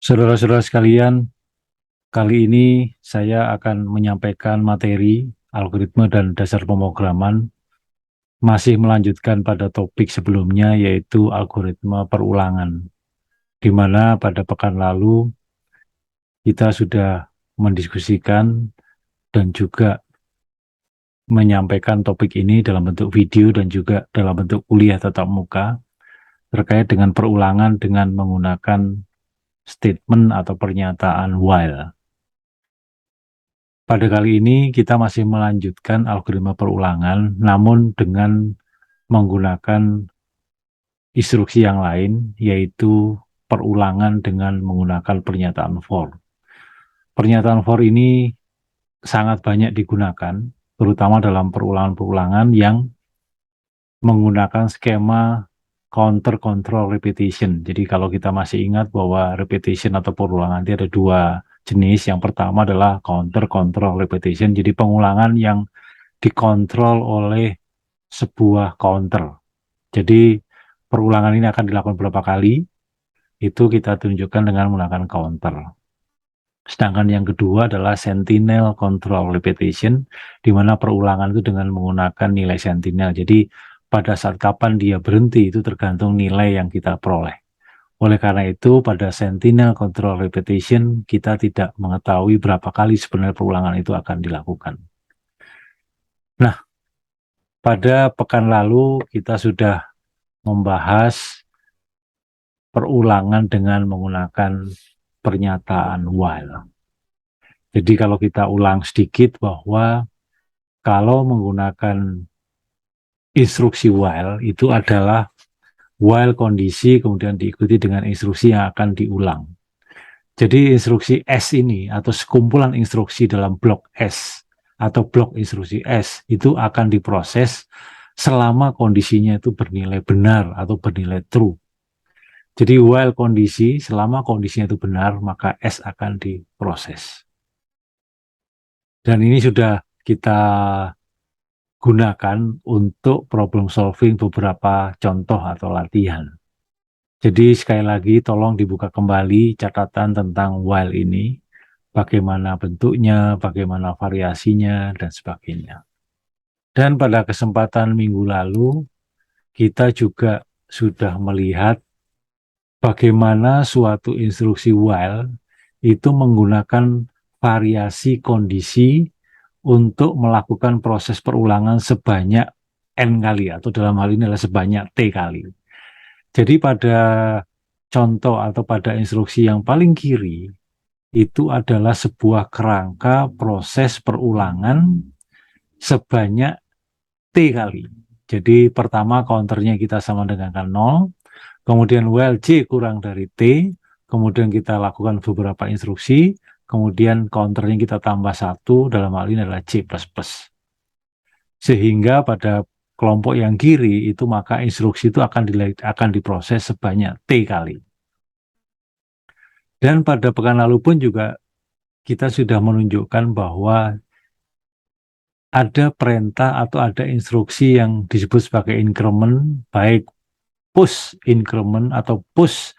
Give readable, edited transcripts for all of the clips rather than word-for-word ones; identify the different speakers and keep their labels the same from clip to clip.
Speaker 1: Saudara-saudara sekalian, kali ini saya akan menyampaikan materi algoritma dan dasar pemrograman, masih melanjutkan pada topik sebelumnya yaitu algoritma perulangan, di mana pada pekan lalu kita sudah mendiskusikan dan juga menyampaikan topik ini dalam bentuk video dan juga dalam bentuk kuliah tatap muka terkait dengan perulangan dengan menggunakan statement atau pernyataan while. Pada kali ini kita masih melanjutkan algoritma perulangan, namun dengan menggunakan instruksi yang lain, yaitu perulangan dengan menggunakan pernyataan for. Pernyataan for ini sangat banyak digunakan, terutama dalam perulangan-perulangan yang menggunakan skema counter control repetition. Jadi kalau kita masih ingat bahwa repetition atau perulangan itu ada dua jenis. Yang pertama adalah counter control repetition, jadi pengulangan yang dikontrol oleh sebuah counter. Jadi perulangan ini akan dilakukan berapa kali, itu kita tunjukkan dengan menggunakan counter. Sedangkan yang kedua adalah sentinel control repetition, di mana perulangan itu dengan menggunakan nilai sentinel. Jadi pada saat kapan dia berhenti itu tergantung nilai yang kita peroleh. Oleh karena itu pada sentinel control repetition kita tidak mengetahui berapa kali sebenarnya perulangan itu akan dilakukan. Nah, pada pekan lalu kita sudah membahas perulangan dengan menggunakan pernyataan while. Jadi kalau kita ulang sedikit bahwa kalau menggunakan instruksi while itu adalah while kondisi kemudian diikuti dengan instruksi yang akan diulang. Jadi instruksi S ini atau sekumpulan instruksi dalam blok S atau blok instruksi S itu akan diproses selama kondisinya itu bernilai benar atau bernilai true. Jadi while kondisi, selama kondisinya itu benar, maka S akan diproses. Dan ini sudah kita gunakan untuk problem solving beberapa contoh atau latihan. Jadi sekali lagi tolong dibuka kembali catatan tentang while ini, bagaimana bentuknya, bagaimana variasinya, dan sebagainya. Dan pada kesempatan minggu lalu, kita juga sudah melihat bagaimana suatu instruksi while itu menggunakan variasi kondisi untuk melakukan proses perulangan sebanyak N kali, atau dalam hal ini adalah sebanyak T kali. Jadi pada contoh atau pada instruksi yang paling kiri, itu adalah sebuah kerangka proses perulangan sebanyak T kali. Jadi pertama counternya kita sama dengan 0, kemudian while J kurang dari T, kemudian kita lakukan beberapa instruksi, kemudian counternya kita tambah 1, dalam hal ini adalah J++. Sehingga pada kelompok yang kiri itu maka instruksi itu akan diproses sebanyak T kali. Dan pada pekan lalu pun juga kita sudah menunjukkan bahwa ada perintah atau ada instruksi yang disebut sebagai increment, baik push increment atau push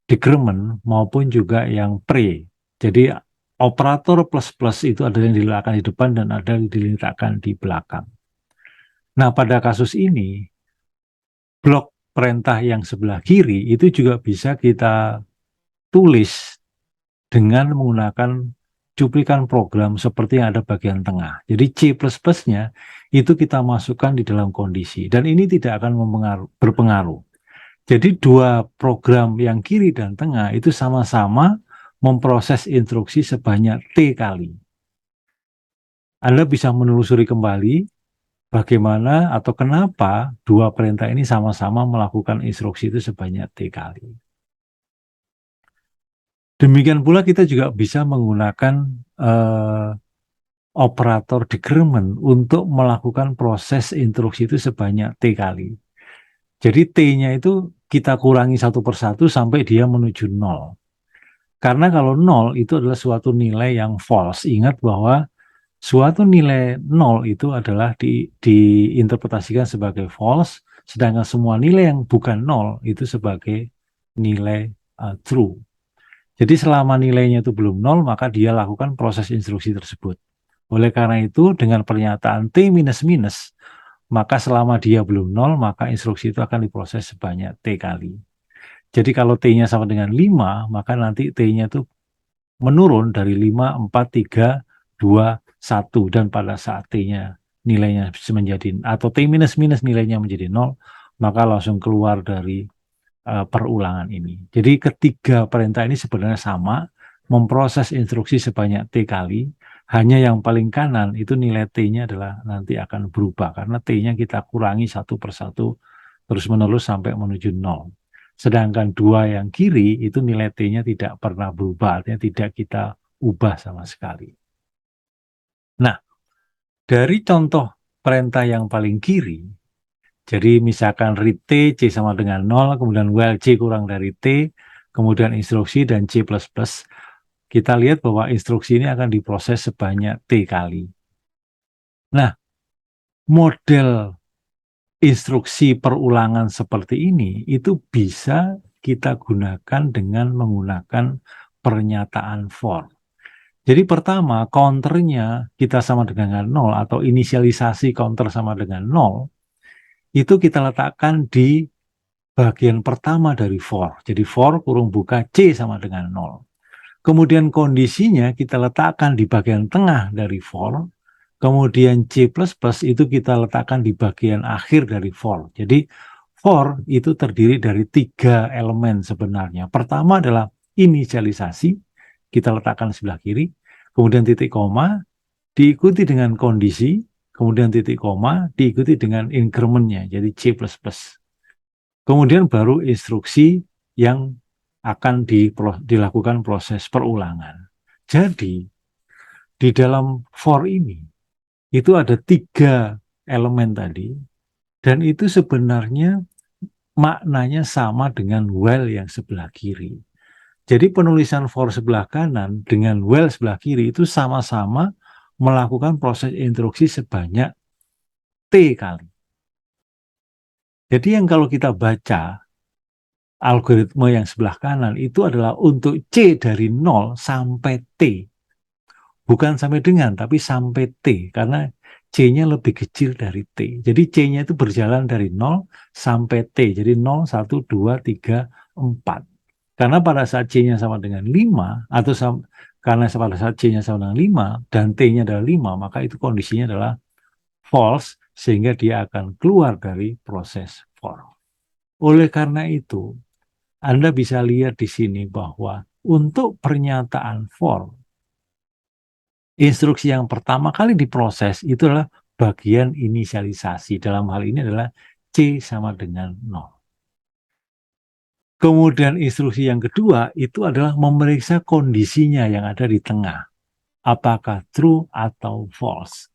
Speaker 1: decrement maupun juga yang pre. Jadi operator plus-plus itu ada yang diletakkan di depan dan ada yang diletakkan di belakang. Nah, pada kasus ini, blok perintah yang sebelah kiri itu juga bisa kita tulis dengan menggunakan cuplikan program seperti yang ada bagian tengah. Jadi C++-nya itu kita masukkan di dalam kondisi. Dan ini tidak akan berpengaruh. Jadi dua program yang kiri dan tengah itu sama-sama memproses instruksi sebanyak T kali. Anda bisa menelusuri kembali bagaimana atau kenapa dua perintah ini sama-sama melakukan instruksi itu sebanyak T kali. Demikian pula kita juga bisa menggunakan operator decrement untuk melakukan proses instruksi itu sebanyak T kali. Jadi T-nya itu kita kurangi satu persatu sampai dia menuju 0. Karena kalau 0 itu adalah suatu nilai yang false. Ingat bahwa suatu nilai 0 itu adalah diinterpretasikan sebagai false, sedangkan semua nilai yang bukan 0 itu sebagai nilai true. Jadi selama nilainya itu belum nol, maka dia lakukan proses instruksi tersebut. Oleh karena itu, dengan pernyataan T minus minus, maka selama dia belum nol, maka instruksi itu akan diproses sebanyak T kali. Jadi kalau T-nya sama dengan 5, maka nanti T-nya itu menurun dari 5, 4, 3, 2, 1. Dan pada saat T-nya nilainya menjadi, atau T minus minus nilainya menjadi 0, maka langsung keluar dari perulangan ini. Jadi ketiga perintah ini sebenarnya sama, memproses instruksi sebanyak T kali, hanya yang paling kanan itu nilai T-nya adalah nanti akan berubah, karena T-nya kita kurangi satu persatu terus-menerus sampai menuju 0. Sedangkan dua yang kiri itu nilai T-nya tidak pernah berubah, artinya tidak kita ubah sama sekali. Nah, dari contoh perintah yang paling kiri, jadi misalkan read T, C sama dengan 0, kemudian while C kurang dari T, kemudian instruksi dan C++, kita lihat bahwa instruksi ini akan diproses sebanyak T kali. Nah, model instruksi perulangan seperti ini itu bisa kita gunakan dengan menggunakan pernyataan for. Jadi pertama, counternya kita sama dengan 0 atau inisialisasi counter sama dengan 0, itu kita letakkan di bagian pertama dari for. Jadi for kurung buka C sama dengan 0. Kemudian kondisinya kita letakkan di bagian tengah dari for. Kemudian C++ itu kita letakkan di bagian akhir dari for. Jadi for itu terdiri dari 3 elemen sebenarnya. Pertama adalah inisialisasi, kita letakkan sebelah kiri. Kemudian titik koma, diikuti dengan kondisi. Kemudian titik koma, diikuti dengan incrementnya, jadi C++. Kemudian baru instruksi yang akan dilakukan proses perulangan. Jadi, di dalam for ini, itu ada 3 elemen tadi, dan itu sebenarnya maknanya sama dengan while yang sebelah kiri. Jadi penulisan for sebelah kanan dengan while sebelah kiri itu sama-sama melakukan proses instruksi sebanyak T kali. Jadi yang kalau kita baca algoritma yang sebelah kanan itu adalah untuk C dari 0 sampai T. Bukan sampai dengan, tapi sampai T. Karena C-nya lebih kecil dari T. Jadi C-nya itu berjalan dari 0 sampai T. Jadi 0, 1, 2, 3, 4. Karena pada saat C-nya sama dengan 5, atau karena pada saat C-nya sama dengan 5, dan T-nya adalah 5, maka itu kondisinya adalah false, sehingga dia akan keluar dari proses for. Oleh karena itu, Anda bisa lihat di sini bahwa untuk pernyataan for, instruksi yang pertama kali diproses itu adalah bagian inisialisasi. Dalam hal ini adalah C sama dengan 0. Kemudian instruksi yang kedua itu adalah memeriksa kondisinya yang ada di tengah. Apakah true atau false.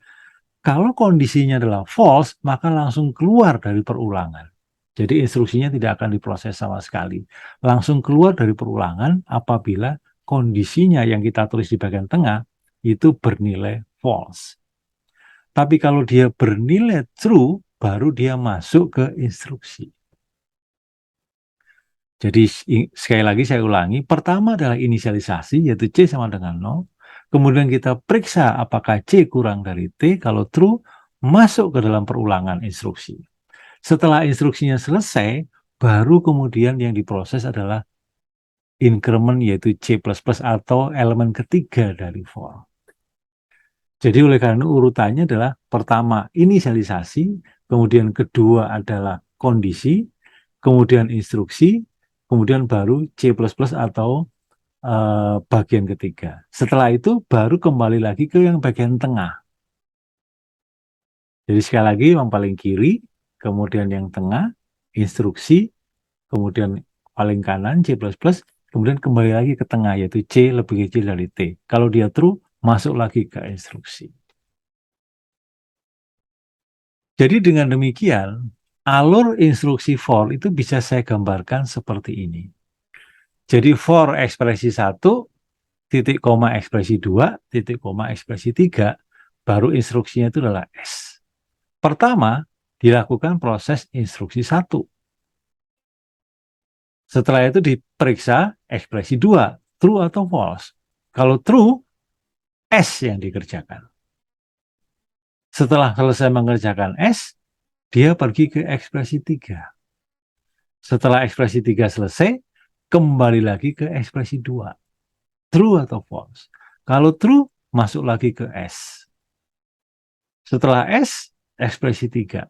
Speaker 1: Kalau kondisinya adalah false, maka langsung keluar dari perulangan. Jadi instruksinya tidak akan diproses sama sekali. Langsung keluar dari perulangan apabila kondisinya yang kita tulis di bagian tengah itu bernilai false. Tapi kalau dia bernilai true, baru dia masuk ke instruksi. Jadi sekali lagi saya ulangi, pertama adalah inisialisasi, yaitu C sama dengan 0. Kemudian kita periksa apakah C kurang dari T, kalau true, masuk ke dalam perulangan instruksi. Setelah instruksinya selesai, baru kemudian yang diproses adalah increment, yaitu C++ atau elemen ketiga dari for. Jadi oleh karena urutannya adalah pertama inisialisasi, kemudian kedua adalah kondisi, kemudian instruksi, kemudian baru C++ atau bagian ketiga. Setelah itu baru kembali lagi ke yang bagian tengah. Jadi sekali lagi yang paling kiri, kemudian yang tengah, instruksi, kemudian paling kanan C++, kemudian kembali lagi ke tengah, yaitu C lebih kecil dari T. Kalau dia true, masuk lagi ke instruksi. Jadi dengan demikian, alur instruksi for itu bisa saya gambarkan seperti ini. Jadi for ekspresi 1, titik koma ekspresi 2, titik koma ekspresi 3, baru instruksinya itu adalah S. Pertama, dilakukan proses instruksi 1. Setelah itu diperiksa ekspresi 2, true atau false. Kalau true, S yang dikerjakan. Setelah selesai mengerjakan S, dia pergi ke ekspresi 3. Setelah ekspresi 3 selesai, kembali lagi ke ekspresi 2. True atau false. Kalau true, masuk lagi ke S. Setelah S, ekspresi 3.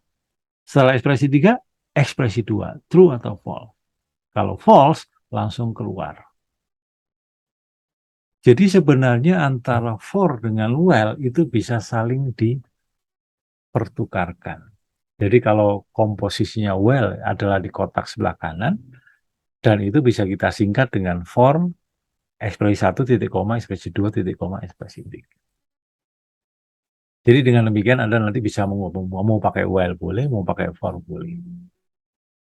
Speaker 1: Setelah ekspresi 3, ekspresi 2. True atau false. Kalau false, langsung keluar. Jadi sebenarnya antara for dengan while itu bisa saling dipertukarkan. Jadi kalau komposisinya while adalah di kotak sebelah kanan, dan itu bisa kita singkat dengan for ekspresi 1 titik koma, ekspresi 2 titik koma, ekspresi 3. Jadi dengan demikian Anda nanti bisa mau pakai while boleh, mau pakai for boleh.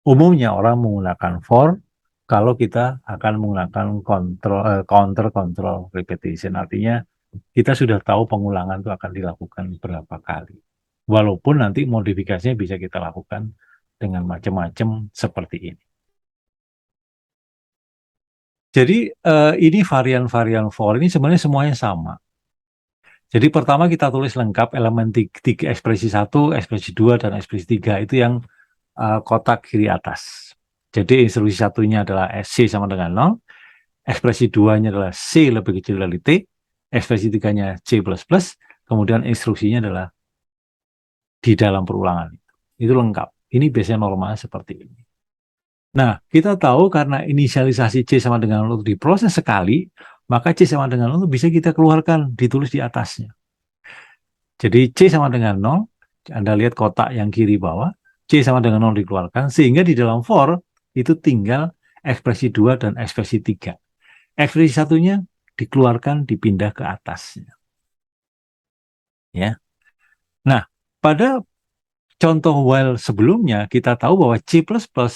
Speaker 1: Umumnya orang menggunakan for kalau kita akan menggunakan counter control repetition. Artinya kita sudah tahu pengulangan itu akan dilakukan berapa kali. Walaupun nanti modifikasinya bisa kita lakukan dengan macam-macam seperti ini. Jadi ini varian-varian for ini sebenarnya semuanya sama. Jadi pertama kita tulis lengkap elemen 3, ekspresi 1, ekspresi 2, dan ekspresi 3. Itu yang kotak kiri atas. Jadi instruksi satunya adalah C sama dengan 0, ekspresi 2-nya adalah C lebih kecil dari T, ekspresi 3-nya C++, kemudian instruksinya adalah di dalam perulangan. Itu lengkap. Ini biasanya normalnya seperti ini. Nah, kita tahu karena inisialisasi C sama dengan 0 itu diproses sekali, maka C sama dengan 0 bisa kita keluarkan, ditulis di atasnya. Jadi C sama dengan 0, Anda lihat kotak yang kiri bawah, C sama dengan 0 dikeluarkan, sehingga di dalam for itu tinggal ekspresi 2 dan ekspresi 3. Ekspresi satunya dikeluarkan, dipindah ke atasnya. Ya. Nah, pada contoh while sebelumnya, kita tahu bahwa C++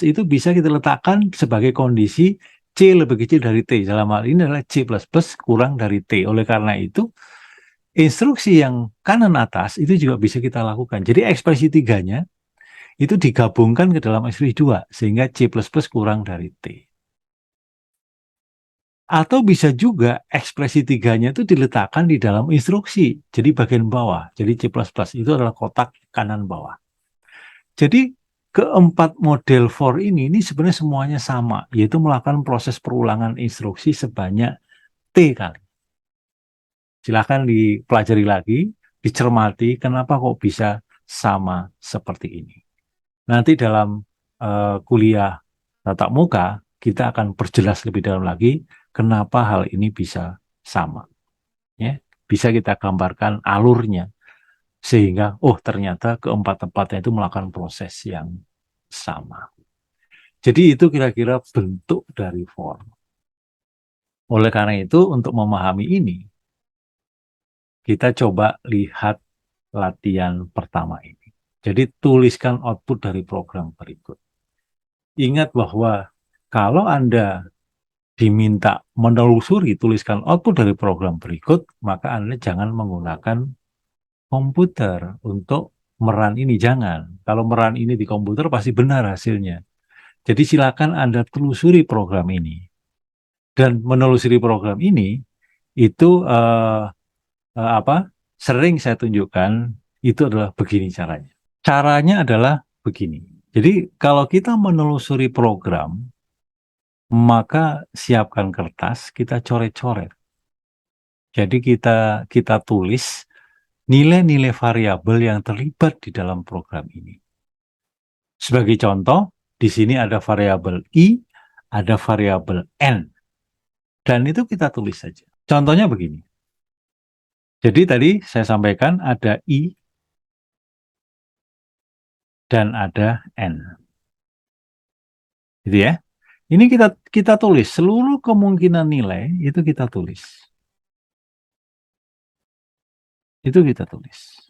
Speaker 1: itu bisa kita letakkan sebagai kondisi C lebih kecil dari T. Dalam hal ini adalah C++ kurang dari T. Oleh karena itu, instruksi yang kanan atas itu juga bisa kita lakukan. Jadi ekspresi 3-nya itu digabungkan ke dalam ekspresi 2, sehingga C++ kurang dari T. Atau bisa juga ekspresi 3-nya itu diletakkan di dalam instruksi, jadi bagian bawah. Jadi C++ itu adalah kotak kanan bawah. Jadi keempat model for ini sebenarnya semuanya sama, yaitu melakukan proses perulangan instruksi sebanyak T kali. Silahkan dipelajari lagi, dicermati kenapa kok bisa sama seperti ini. Nanti dalam kuliah tatap muka, kita akan perjelas lebih dalam lagi kenapa hal ini bisa sama. Ya, bisa kita gambarkan alurnya, sehingga ternyata keempat-empatnya itu melakukan proses yang sama. Jadi itu kira-kira bentuk dari for. Oleh karena itu, untuk memahami ini, kita coba lihat latihan pertama ini. Jadi tuliskan output dari program berikut. Ingat bahwa kalau Anda diminta menelusuri tuliskan output dari program berikut, maka Anda jangan menggunakan komputer untuk meran ini, jangan. Kalau meran ini di komputer pasti benar hasilnya. Jadi silakan Anda telusuri program ini. Dan menelusuri program ini itu sering saya tunjukkan itu adalah begini caranya. Caranya adalah begini. Jadi kalau kita menelusuri program, maka siapkan kertas, kita coret-coret. Jadi kita tulis nilai-nilai variabel yang terlibat di dalam program ini. Sebagai contoh, di sini ada variabel I, ada variabel N. Dan itu kita tulis saja. Contohnya begini. Jadi tadi saya sampaikan ada I dan ada N. Gitu ya. Ini kita tulis seluruh kemungkinan nilai itu kita tulis. Itu kita tulis.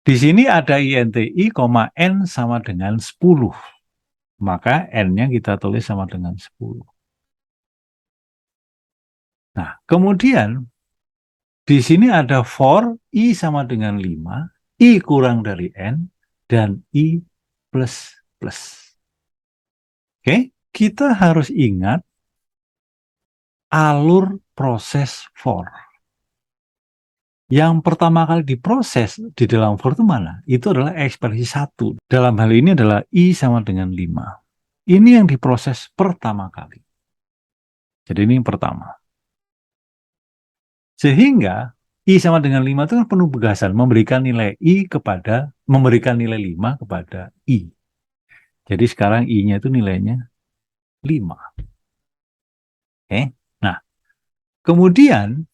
Speaker 1: Di sini ada INTI, N sama dengan 10. Maka N-nya kita tulis sama dengan 10. Nah, kemudian di sini ada for I sama dengan 5, I kurang dari N, dan I plus plus. Oke, kita harus ingat alur proses for. Yang pertama kali diproses di dalam for itu mana? Itu adalah ekspresi 1. Dalam hal ini adalah I sama dengan 5. Ini yang diproses pertama kali. Jadi ini yang pertama. Sehingga I sama dengan 5 itu kan penuh pegasan, memberikan nilai 5 kepada I. Jadi sekarang I-nya itu nilainya 5. Oke. Nah, kemudian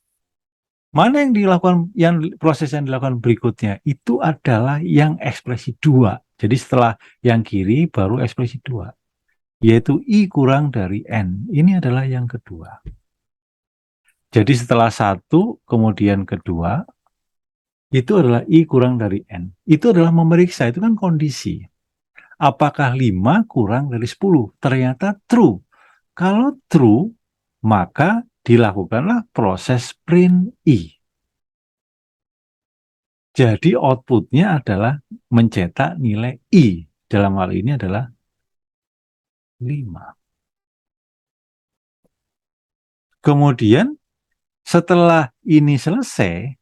Speaker 1: mana yang dilakukan, proses yang dilakukan berikutnya itu adalah yang ekspresi 2. Jadi setelah yang kiri baru ekspresi 2, yaitu I kurang dari N. Ini adalah yang kedua. Jadi setelah 1, kemudian kedua, itu adalah I kurang dari N. Itu adalah memeriksa, itu kan kondisi. Apakah 5 kurang dari 10? Ternyata true. Kalau true, maka dilakukanlah proses print I. Jadi outputnya adalah mencetak nilai I. Dalam hal ini adalah 5. Kemudian setelah ini selesai,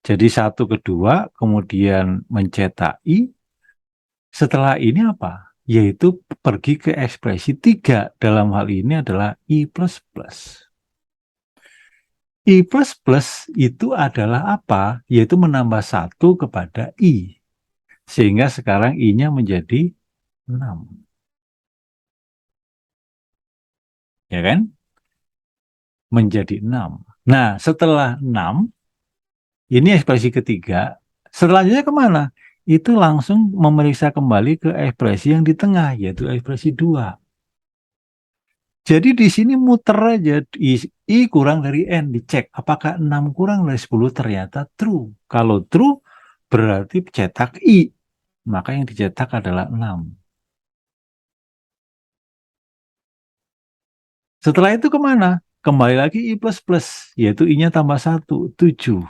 Speaker 1: jadi 1 kedua, kemudian mencetak I. Setelah ini apa? Yaitu pergi ke ekspresi 3. Dalam hal ini adalah I++. I++ itu adalah apa? Yaitu menambah 1 kepada I. Sehingga sekarang I-nya menjadi 6. Ya kan? Menjadi 6. Nah, setelah 6, ini ekspresi ketiga. Selanjutnya kemana? Itu langsung memeriksa kembali ke ekspresi yang di tengah, yaitu ekspresi 2. Jadi di sini muter aja, I kurang dari N, dicek apakah 6 kurang dari 10, ternyata true. Kalau true, berarti cetak I, maka yang dicetak adalah 6. Setelah itu kemana? Kembali lagi I++, yaitu I-nya tambah 1, 7.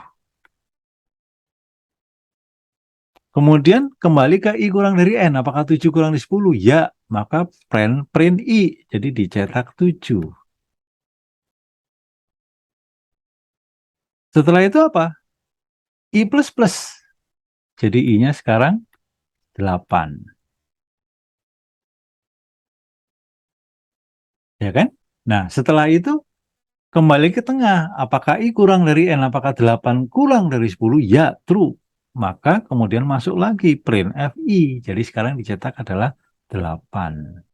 Speaker 1: Kemudian kembali ke I kurang dari N, apakah 7 kurang dari 10? Ya, maka print I, jadi dicetak 7. Setelah itu apa? I++. Jadi I-nya sekarang 8. Ya kan? Nah, setelah itu kembali ke tengah. Apakah I kurang dari N? Apakah 8 kurang dari 10? Ya, true. Maka kemudian masuk lagi print FI. Jadi sekarang dicetak adalah 8.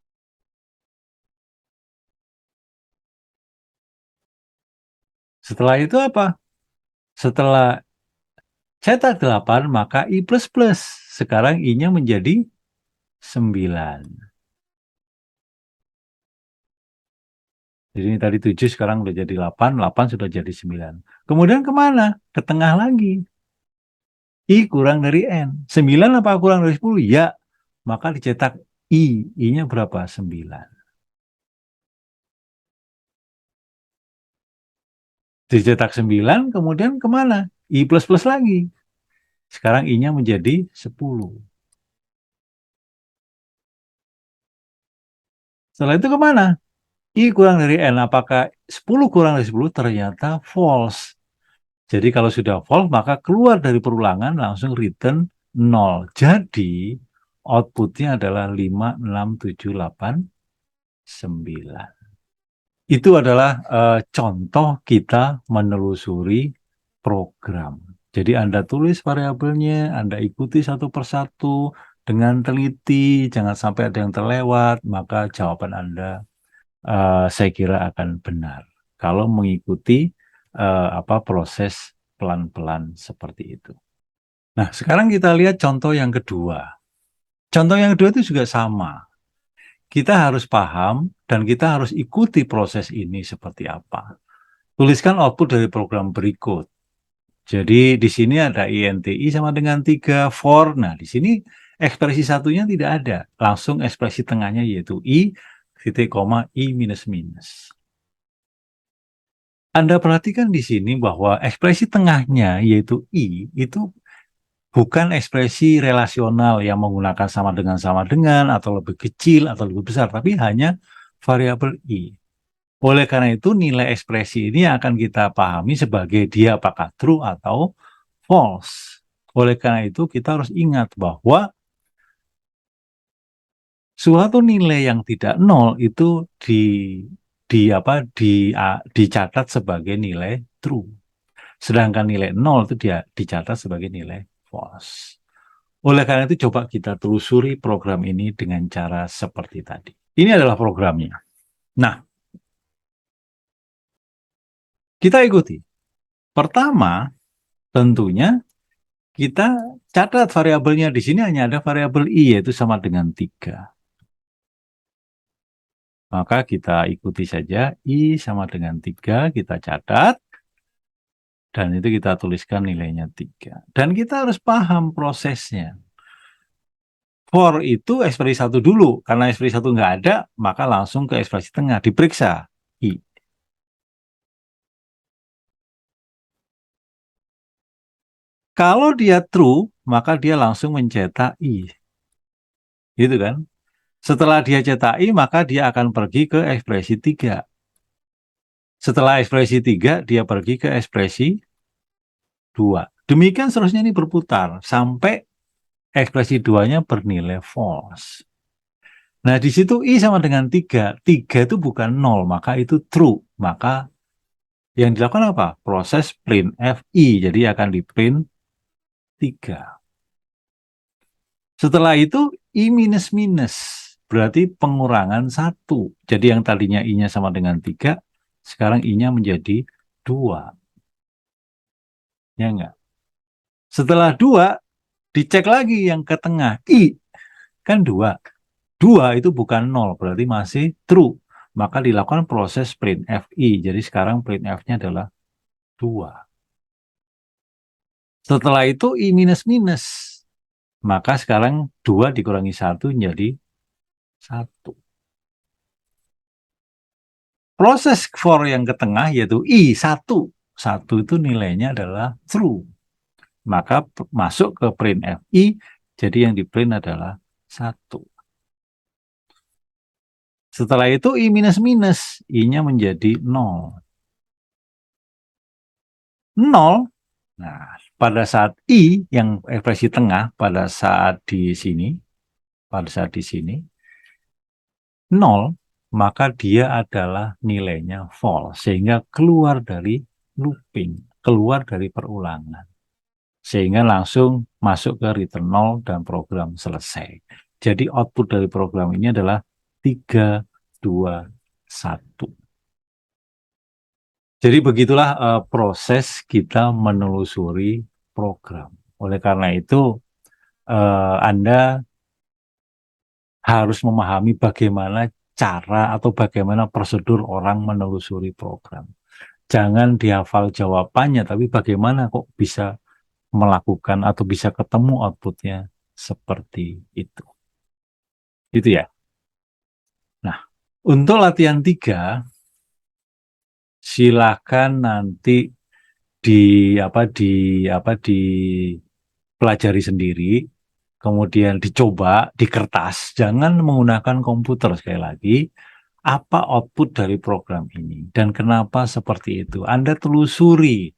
Speaker 1: Setelah itu apa? Setelah cetak 8, maka I++. Sekarang I-nya menjadi 9. Jadi ini tadi 7, sekarang udah jadi 8, 8 sudah jadi 9. Kemudian kemana? Ke tengah lagi. I kurang dari N. 9 apa kurang dari 10? Ya. Maka dicetak I. I-nya berapa? 9. Dicetak 9, kemudian kemana? I++ lagi. Sekarang I-nya menjadi 10. Setelah itu kemana? I kurang dari N. Apakah 10 kurang dari 10? Ternyata false. Jadi kalau sudah false, maka keluar dari perulangan langsung return 0. Jadi outputnya adalah 5, 6, 7, 8, 9. Itu adalah contoh kita menelusuri program. Jadi Anda tulis variabelnya, Anda ikuti satu persatu dengan teliti, jangan sampai ada yang terlewat, maka jawaban Anda saya kira akan benar. Kalau mengikuti proses pelan-pelan seperti itu. Nah, sekarang kita lihat contoh yang kedua. Contoh yang kedua itu juga sama. Kita harus paham dan kita harus ikuti proses ini seperti apa. Tuliskan output dari program berikut. Jadi di sini ada INTI sama dengan 3 for. Nah, di sini ekspresi satunya tidak ada. Langsung ekspresi tengahnya yaitu I, titik koma, I minus minus. Anda perhatikan di sini bahwa ekspresi tengahnya yaitu I itu bukan ekspresi relasional yang menggunakan sama dengan, atau lebih kecil, atau lebih besar, tapi hanya variabel I. Oleh karena itu, nilai ekspresi ini akan kita pahami sebagai dia apakah true atau false. Oleh karena itu, kita harus ingat bahwa suatu nilai yang tidak nol itu dicatat sebagai nilai true. Sedangkan nilai nol itu dia dicatat sebagai nilai false. Oleh karena itu, coba kita telusuri program ini dengan cara seperti tadi. Ini adalah programnya. Nah, kita ikuti. Pertama, tentunya kita catat variabelnya. Di sini hanya ada variabel I, yaitu sama dengan 3. Maka kita ikuti saja, I sama dengan 3, kita catat. Dan itu kita tuliskan nilainya 3. Dan kita harus paham prosesnya. For itu ekspresi 1 dulu. Karena ekspresi 1 nggak ada, maka langsung ke ekspresi tengah. Diperiksa. I. Kalau dia true, maka dia langsung mencetak I. Gitu kan? Setelah dia cetak I, maka dia akan pergi ke ekspresi 3. Setelah ekspresi 3, dia pergi ke ekspresi 2. Demikian seterusnya ini berputar sampai ekspresi 2-nya bernilai false. Nah, di situ I sama dengan 3. 3 itu bukan 0, maka itu true. Maka yang dilakukan apa? Proses printf I. Jadi akan di print 3. Setelah itu I minus minus. Berarti pengurangan 1. Jadi yang tadinya I-nya sama dengan 3, sekarang I-nya menjadi 2. Ya enggak? Setelah 2, dicek lagi yang ke tengah. I kan 2. 2 itu bukan 0, berarti masih true. Maka dilakukan proses printf I. Jadi sekarang printf-nya adalah 2. Setelah itu I minus minus. Maka sekarang 2 dikurangi 1 menjadi 1. Proses for yang ke tengah yaitu I 1. 1 itu nilainya adalah true. Maka masuk ke printf I. Jadi yang di print adalah 1. Setelah itu I minus minus. I-nya menjadi 0. 0. Nah, pada saat I yang ekspresi tengah, pada saat di sini, 0, maka dia adalah nilainya false. Sehingga keluar dari looping, keluar dari perulangan. Sehingga langsung masuk ke return 0 dan program selesai. Jadi output dari program ini adalah 3, 2, 1. Jadi begitulah proses kita menelusuri program. Oleh karena itu, Anda harus memahami bagaimana cara atau bagaimana prosedur orang menelusuri program. Jangan dihafal jawabannya, tapi bagaimana kok bisa melakukan atau bisa ketemu outputnya seperti itu. Itu ya. Nah, untuk latihan 3, silakan nanti dipelajari sendiri, kemudian dicoba di kertas, jangan menggunakan komputer. Sekali lagi, apa output dari program ini dan kenapa seperti itu, Anda telusuri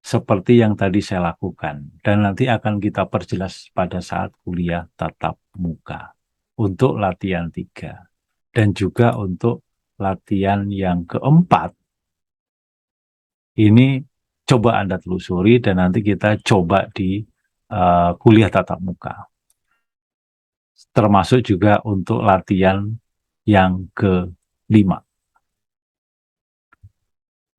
Speaker 1: seperti yang tadi saya lakukan, dan nanti akan kita perjelas pada saat kuliah tatap muka untuk latihan 3 dan juga untuk latihan yang keempat. Ini coba Anda telusuri dan nanti kita coba di kuliah tatap muka. Termasuk juga untuk latihan yang ke-5.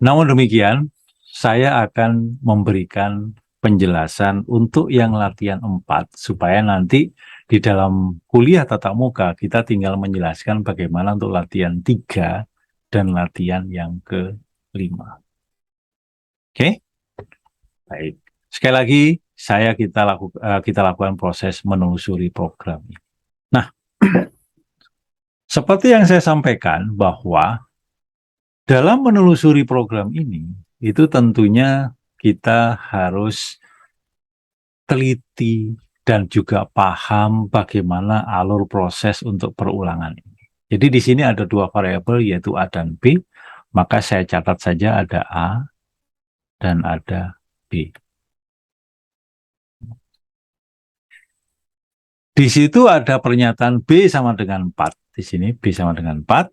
Speaker 1: Namun demikian, saya akan memberikan penjelasan untuk yang latihan 4, supaya nanti di dalam kuliah tatap muka kita tinggal menjelaskan bagaimana untuk latihan 3 dan latihan yang ke-5. Oke? Baik. Sekali lagi, kita lakukan proses menelusuri program ini. Nah, seperti yang saya sampaikan bahwa dalam menelusuri program ini, itu tentunya kita harus teliti dan juga paham bagaimana alur proses untuk perulangan ini. Jadi di sini ada dua variabel yaitu A dan B, maka saya catat saja ada A dan ada B. Di situ ada pernyataan B sama dengan 4. Di sini B sama dengan 4.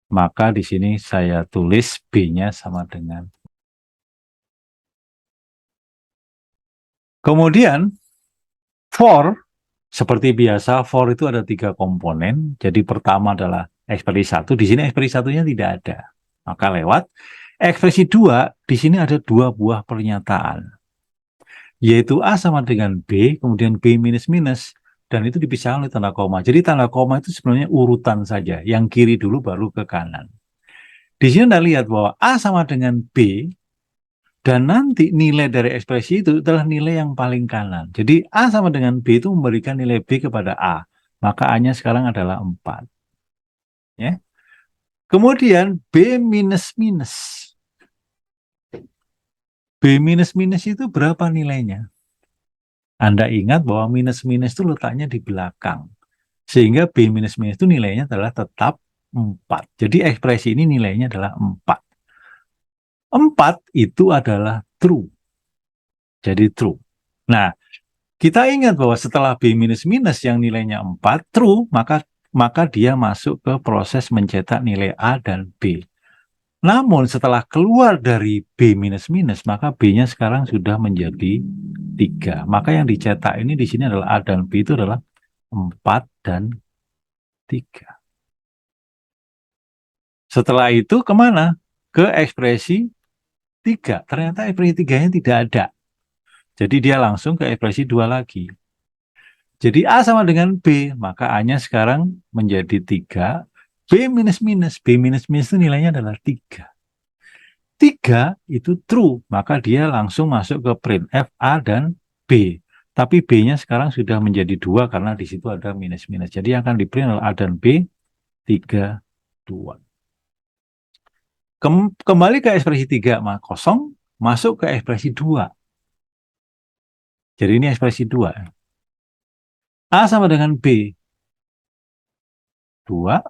Speaker 1: Maka di sini saya tulis B-nya sama dengan. Kemudian for, seperti biasa, for itu ada 3 komponen. Jadi pertama adalah ekspresi 1. Di sini ekspresi 1-nya tidak ada. Maka lewat. Ekspresi 2, di sini ada 2 buah pernyataan. Yaitu A sama dengan B, kemudian B minus minus. Dan itu dipisahkan oleh tanda koma. Jadi tanda koma itu sebenarnya urutan saja. Yang kiri dulu baru ke kanan. Di sini Anda lihat bahwa A sama dengan B, dan nanti nilai dari ekspresi itu adalah nilai yang paling kanan. Jadi A sama dengan B itu memberikan nilai B kepada A. Maka A-nya sekarang adalah 4. Ya. Kemudian B minus minus. B minus minus itu berapa nilainya? Anda ingat bahwa minus minus itu letaknya di belakang. Sehingga B minus minus itu nilainya adalah tetap 4. Jadi ekspresi ini nilainya adalah 4. 4 itu adalah true. Jadi true. Nah, kita ingat bahwa setelah B minus minus yang nilainya 4, true, maka dia masuk ke proses mencetak nilai A dan B. Namun setelah keluar dari B minus minus, maka B-nya sekarang sudah menjadi 3. Maka yang dicetak ini di sini adalah A dan B itu adalah 4 dan 3. Setelah itu kemana? Ke ekspresi 3. Ternyata ekspresi 3-nya tidak ada. Jadi dia langsung ke ekspresi 2 lagi. Jadi A sama dengan B, maka A-nya sekarang menjadi 3. B minus minus. B minus minus itu nilainya adalah 3. 3 itu true, maka dia langsung masuk ke printf A dan B. Tapi B-nya sekarang sudah menjadi 2 karena di situ ada minus minus. Jadi yang akan di print adalah A dan B, 3, 2. Kembali ke ekspresi 3 kosong, masuk ke ekspresi 2. Jadi ini ekspresi 2. A sama dengan B, 2.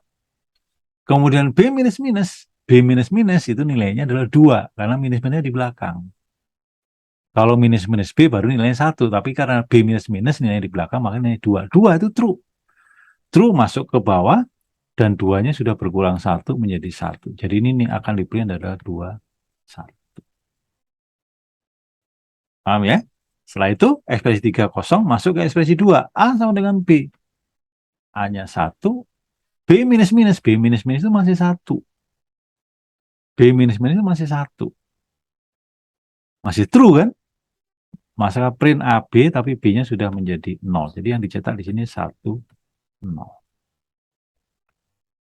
Speaker 1: Kemudian B minus minus. B minus minus itu nilainya adalah 2. Karena minus minusnya di belakang. Kalau minus minus B baru nilainya 1. Tapi karena B minus minus nilainya di belakang, maka nilainya 2. 2 itu true. True masuk ke bawah. Dan 2-nya sudah berkurang 1 menjadi 1. Jadi ini akan di-print adalah 2, 1. Paham ya? Setelah itu, ekspresi 3 kosong masuk ke ekspresi 2. A sama dengan B. A-nya 1. B minus minus. B minus minus itu masih 1. B minus minus itu masih 1. Masih true kan? Masa print AB tapi B-nya sudah menjadi 0. Jadi yang dicetak di sini 1, 0.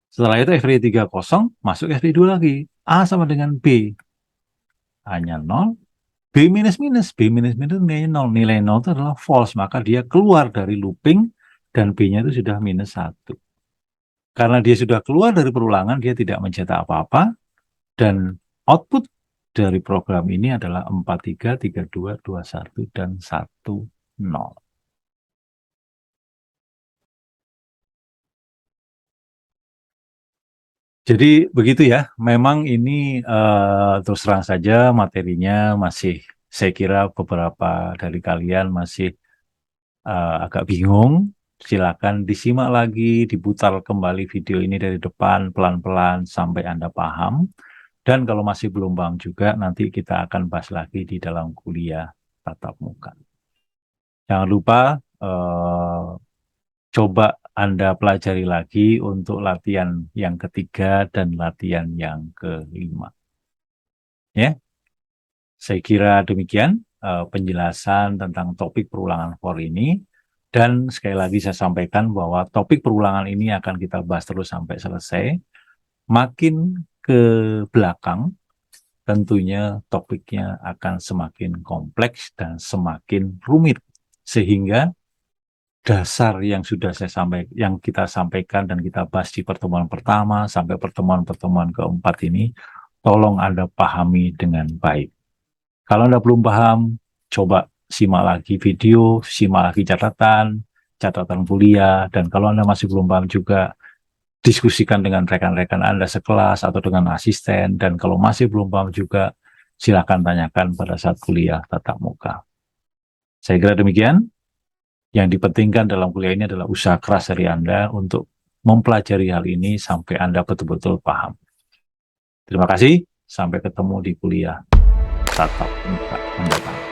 Speaker 1: Setelah itu ekspresi 3 kosong, masuk ekspresi 2 lagi. A sama dengan B. A-nya 0. B minus minus. B minus minus itu nilainya 0. Nilai 0 itu adalah false. Maka dia keluar dari looping dan B-nya itu sudah minus 1. Karena dia sudah keluar dari perulangan, dia tidak mencetak apa-apa. Dan output dari program ini adalah 43, 32, 21, dan 10. Jadi begitu ya, memang ini terus terang saja materinya masih, saya kira beberapa dari kalian masih agak bingung. Silakan disimak lagi, diputar kembali video ini dari depan pelan-pelan sampai Anda paham. Dan kalau masih belum paham juga, nanti kita akan bahas lagi di dalam kuliah tatap muka. Jangan lupa coba Anda pelajari lagi untuk latihan yang ketiga dan latihan yang kelima. Ya, saya kira demikian penjelasan tentang topik perulangan for ini. Dan sekali lagi saya sampaikan bahwa topik perulangan ini akan kita bahas terus sampai selesai. Makin ke belakang, tentunya topiknya akan semakin kompleks dan semakin rumit. Sehingga dasar yang sudah yang kita sampaikan dan kita bahas di pertemuan pertama sampai pertemuan-pertemuan keempat ini, tolong Anda pahami dengan baik. Kalau Anda belum paham, coba simak lagi video, simak lagi catatan kuliah, dan kalau Anda masih belum paham juga, diskusikan dengan rekan-rekan Anda sekelas atau dengan asisten, dan kalau masih belum paham juga, silakan tanyakan pada saat kuliah tatap muka. Saya kira demikian. Yang dipentingkan dalam kuliah ini adalah usaha keras dari Anda untuk mempelajari hal ini sampai Anda betul-betul paham. Terima kasih, sampai ketemu di kuliah tatap muka mendatang.